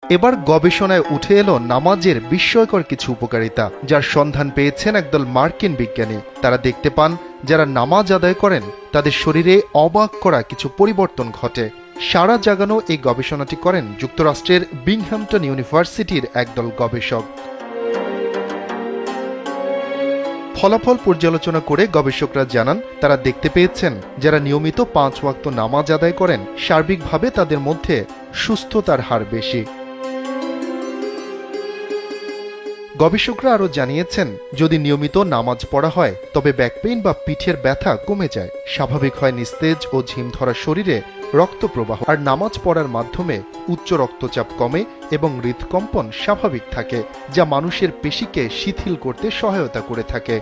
এবার গবেষণায় উঠে এলো নামাজের বিস্ময়কর কিছু উপকারিতা, যার সন্ধান পেয়েছেন একদল মার্কিন বিজ্ঞানী। তারা দেখতে পান যারা নামাজ আদায় করেন তাদের শরীরে অবাক করা কিছু পরিবর্তন ঘটে। সারা জাগানো এই গবেষণাটি করেন যুক্তরাষ্ট্রের বিংহ্যামটন ইউনিভার্সিটির একদল গবেষক। ফলাফল পর্যালোচনা করে গবেষকরা জানান তারা দেখতে পেয়েছেন যারা নিয়মিত 5 ওয়াক্ত নামাজ আদায় করেন সার্বিকভাবে তাদের মধ্যে সুস্থতার হার বেশি। গবেষকরা আরও জানিয়েছেন যদি নিয়মিত নামাজ পড়া হয় তবে ব্যাকপেইন বা পিঠের ব্যথা কমে যায়, স্বাভাবিক হয় নিস্তেজ ও ঝিম ধরা শরীরে রক্ত প্রবাহ, আর নামাজ পড়ার মাধ্যমে উচ্চ রক্তচাপ কমে এবং হৃদকম্পন স্বাভাবিক থাকে, যা মানুষের পেশিকে শিথিল করতে সহায়তা করে থাকে।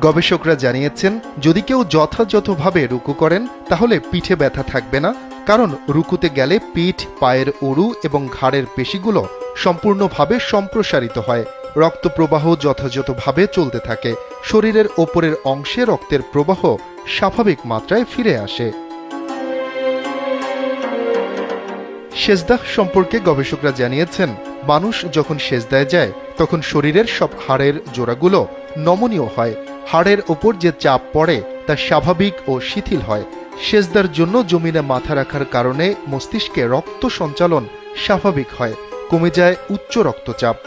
গবেষকরা জানিয়েছেন যদি কেউ যথাযথভাবে রুকু করেন তাহলে পিঠে ব্যথা থাকবে না, কারণ রুকুতে গেলে পিঠ, পায়ের উরু এবং ঘাড়ের পেশিগুলো সম্পূর্ণভাবে সম্প্রসারিত হয়, রক্ত প্রবাহ যথাযথভাবে চলতে থাকে, শরীরের ওপরের অংশে রক্তের প্রবাহ স্বাভাবিক মাত্রায় ফিরে আসে। সেজদাহ সম্পর্কে গবেষকরা জানিয়েছেন মানুষ যখন সেজদায় যায় তখন শরীরের সব হাড়ের জোড়াগুলো নমনীয় হয়, হাড়ের ওপর যে চাপ পড়ে তা স্বাভাবিক ও শিথিল হয়। সেজদার জন্য জমিনে মাথা রাখার কারণে মস্তিষ্কে রক্ত সঞ্চালন স্বাভাবিক হয়, কমে যায় উচ্চ রক্তচাপ।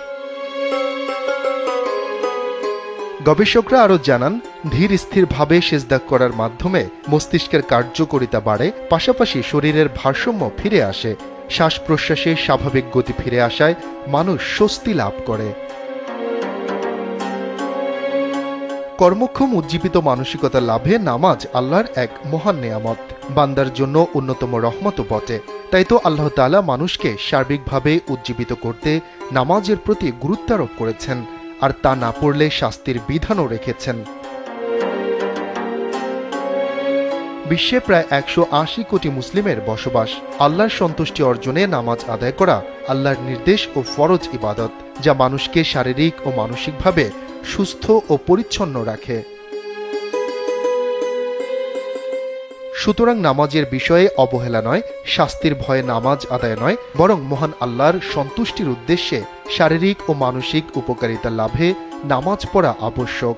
গবেষকরা আরও জানান ধীর স্থিরভাবে সেজদা করার মাধ্যমে মস্তিষ্কের কার্যকারিতা বাড়ে, পাশাপাশি শরীরের ভারসাম্য ফিরে আসে, শ্বাস প্রশ্বাসে স্বাভাবিক গতি ফিরে আসায় মানুষ স্বস্তি লাভ করে। কর্মক্ষম উজ্জীবিত মানসিকতা লাভে নামাজ আল্লাহর এক মহান নেয়ামত, বান্দার জন্য অন্যতম রহমতও বটে। তাই তো আল্লাহ তাআলা মানুষকে সার্বিকভাবে উজ্জীবিত করতে নামাজের প্রতি গুরুত্বারোপ করেছেন, আর তা না পড়লে শাস্তির বিধানও রেখেছেন। বিশ্বে প্রায় 180 কোটি মুসলিমের বসবাস। আল্লাহর সন্তুষ্টি অর্জনে নামাজ আদায় করা আল্লাহর নির্দেশ ও ফরজ ইবাদত, যা মানুষকে শারীরিক ও মানসিকভাবে সুস্থ ও পরিচ্ছন্ন রাখে। সুতরাং নামাজের বিষয়ে অবহেলা নয়, শাস্তির ভয়ে নামাজ আদায় নয়, বরং মহান আল্লাহর সন্তুষ্টির উদ্দেশ্যে শারীরিক ও মানসিক উপকারিতা লাভে নামাজ পড়া আবশ্যক।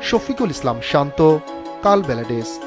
শফিকুল ইসলাম শান্ত, কালবেলা ডেস্ক।